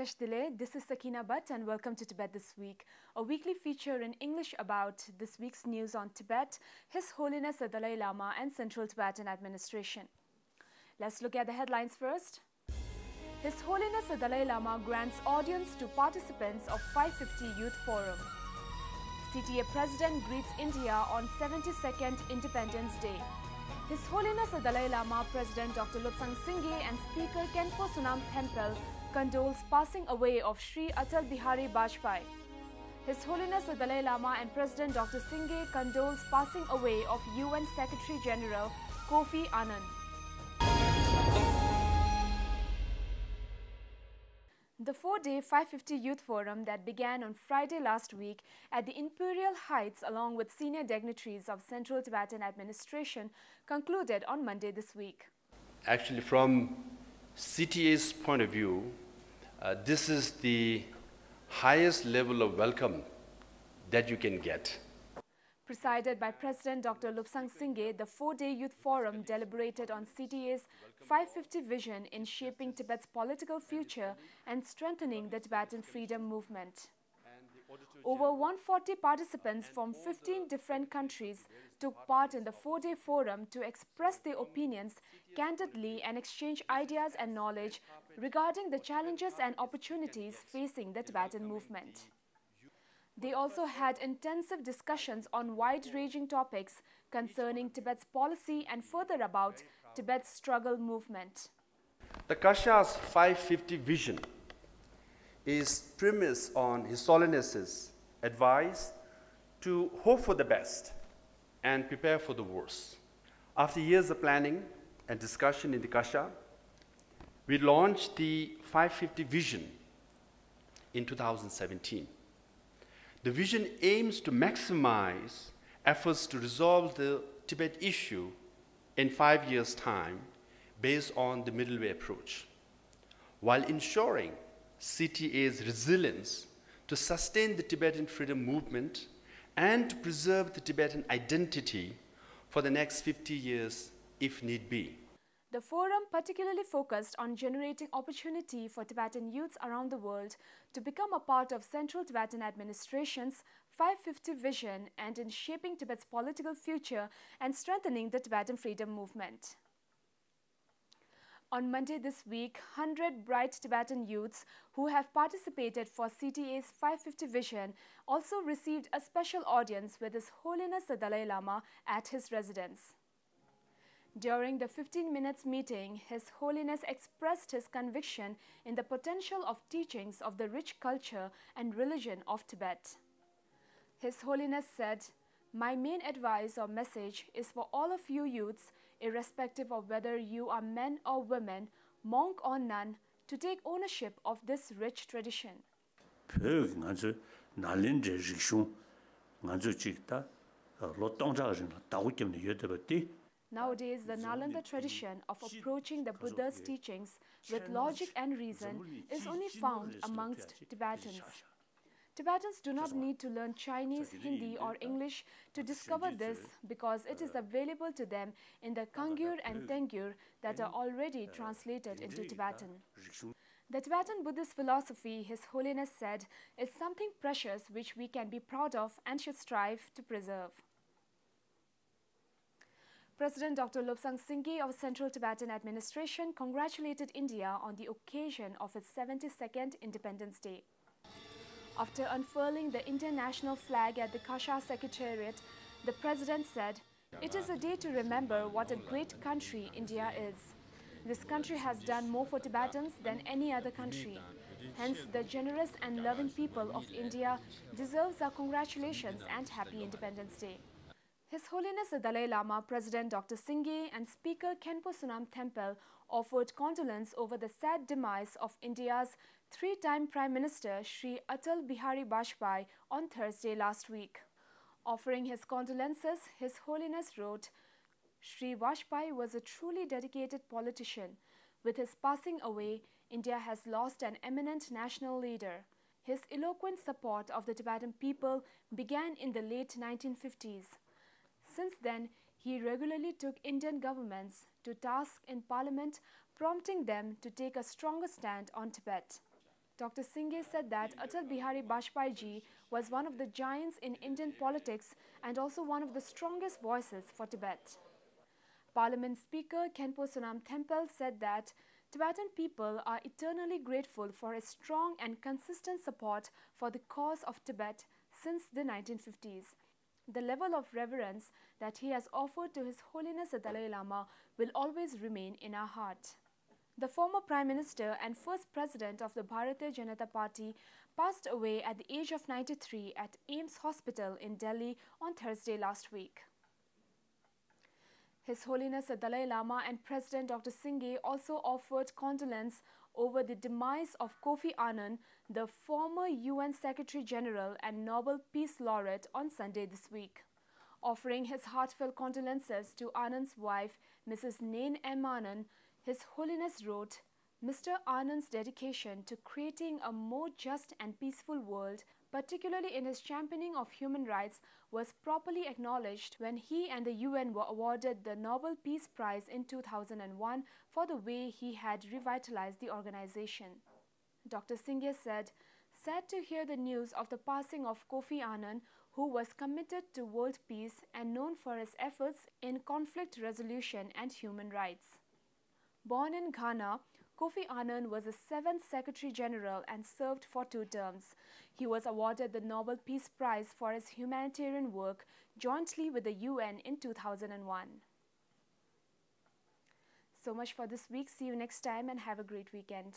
Nitesh Dile, this is Sakina Bhatt and welcome to Tibet This Week, a weekly feature in English about this week's news on Tibet, His Holiness the Dalai Lama and Central Tibetan Administration. Let's look at the headlines first. His Holiness the Dalai Lama grants audience to participants of 550 Youth Forum. CTA President greets India on 72nd Independence Day. His Holiness the Dalai Lama, President Dr. Lobsang Singye and Speaker Khenpo Sonam Thempel condoles passing away of Sri Atal Bihari Vajpayee. His Holiness the Dalai Lama and President Dr. Singye condoles passing away of UN Secretary General Kofi Annan. The four-day 550 Youth Forum that began on Friday last week at the Imperial Heights along with senior dignitaries of Central Tibetan Administration concluded on Monday this week. Actually, from CTA's point of view, this is the highest level of welcome that you can get. Presided by President Dr. Lobsang Singye, the four-day Youth Forum deliberated on CTA's 550 vision in shaping Tibet's political future and strengthening the Tibetan freedom movement. Over 140 participants from 15 different countries took part in the four-day forum to express their opinions candidly and exchange ideas and knowledge regarding the challenges and opportunities facing the Tibetan movement. They also had intensive discussions on wide-ranging topics concerning Tibet's policy and further about Tibet's struggle movement. The Kasha's 550 vision is premised on His Holiness's advice to hope for the best and prepare for the worst. After years of planning and discussion in the Kasha, we launched the 550 vision in 2017. The vision aims to maximize efforts to resolve the Tibet issue in 5 years' time based on the middle way approach, while ensuring CTA's resilience to sustain the Tibetan freedom movement and to preserve the Tibetan identity for the next 50 years if need be. The forum particularly focused on generating opportunity for Tibetan youths around the world to become a part of Central Tibetan Administration's 550 vision and in shaping Tibet's political future and strengthening the Tibetan freedom movement. On Monday this week, 100 bright Tibetan youths who have participated for CTA's 550 vision also received a special audience with His Holiness the Dalai Lama at his residence. During the 15 minutes meeting, His Holiness expressed his conviction in the potential of teachings of the rich culture and religion of Tibet. His Holiness said, "My main advice or message is for all of you youths, irrespective of whether you are men or women, monk or nun, to take ownership of this rich tradition." Nowadays, the Nalanda tradition of approaching the Buddha's teachings with logic and reason is only found amongst Tibetans. Tibetans do not need to learn Chinese, Hindi or English to discover this because it is available to them in the Kangyur and Tengyur that are already translated into Tibetan. The Tibetan Buddhist philosophy, His Holiness said, is something precious which we can be proud of and should strive to preserve. President Dr. Lobsang Singye of Central Tibetan Administration congratulated India on the occasion of its 72nd Independence Day. After unfurling the Indian national flag at the Kasha Secretariat, the President said, "It is a day to remember what a great country India is. This country has done more for Tibetans than any other country. Hence, the generous and loving people of India deserves our congratulations and happy Independence Day." His Holiness the Dalai Lama, President Dr. Singye and Speaker Khenpo Sonam Thempel offered condolence over the sad demise of India's three-time Prime Minister Sri Atal Bihari Vajpayee on Thursday last week. Offering his condolences, His Holiness wrote, "Sri Vajpayee was a truly dedicated politician. With his passing away, India has lost an eminent national leader. His eloquent support of the Tibetan people began in the late 1950s. Since then, he regularly took Indian governments to task in Parliament, prompting them to take a stronger stand on Tibet. Dr. Singh said that Atal Bihari Vajpayee was one of the giants in Indian politics and also one of the strongest voices for Tibet. Parliament Speaker Khenpo Sonam Thepel said that Tibetan people are eternally grateful for his strong and consistent support for the cause of Tibet since the 1950s. The level of reverence that he has offered to His Holiness the Dalai Lama will always remain in our heart. The former Prime Minister and first President of the Bharatiya Janata Party passed away at the age of 93 at AIIMS Hospital in Delhi on Thursday last week. His Holiness the Dalai Lama and President Dr. Singh also offered condolence over the demise of Kofi Annan, the former UN Secretary General and Nobel Peace Laureate, on Sunday this week. Offering his heartfelt condolences to Anand's wife, Mrs. Nain M. Anand, His Holiness wrote, Mr. Anand's dedication to creating a more just and peaceful world, particularly in his championing of human rights, was properly acknowledged when he and the UN were awarded the Nobel Peace Prize in 2001 for the way he had revitalized the organization. Dr. Singh said, sad to hear the news of the passing of Kofi Annan, who was committed to world peace and known for his efforts in conflict resolution and human rights. Born in Ghana, Kofi Annan was the 7th Secretary General and served for 2 terms. He was awarded the Nobel Peace Prize for his humanitarian work jointly with the UN in 2001. So much for this week. See you next time and have a great weekend.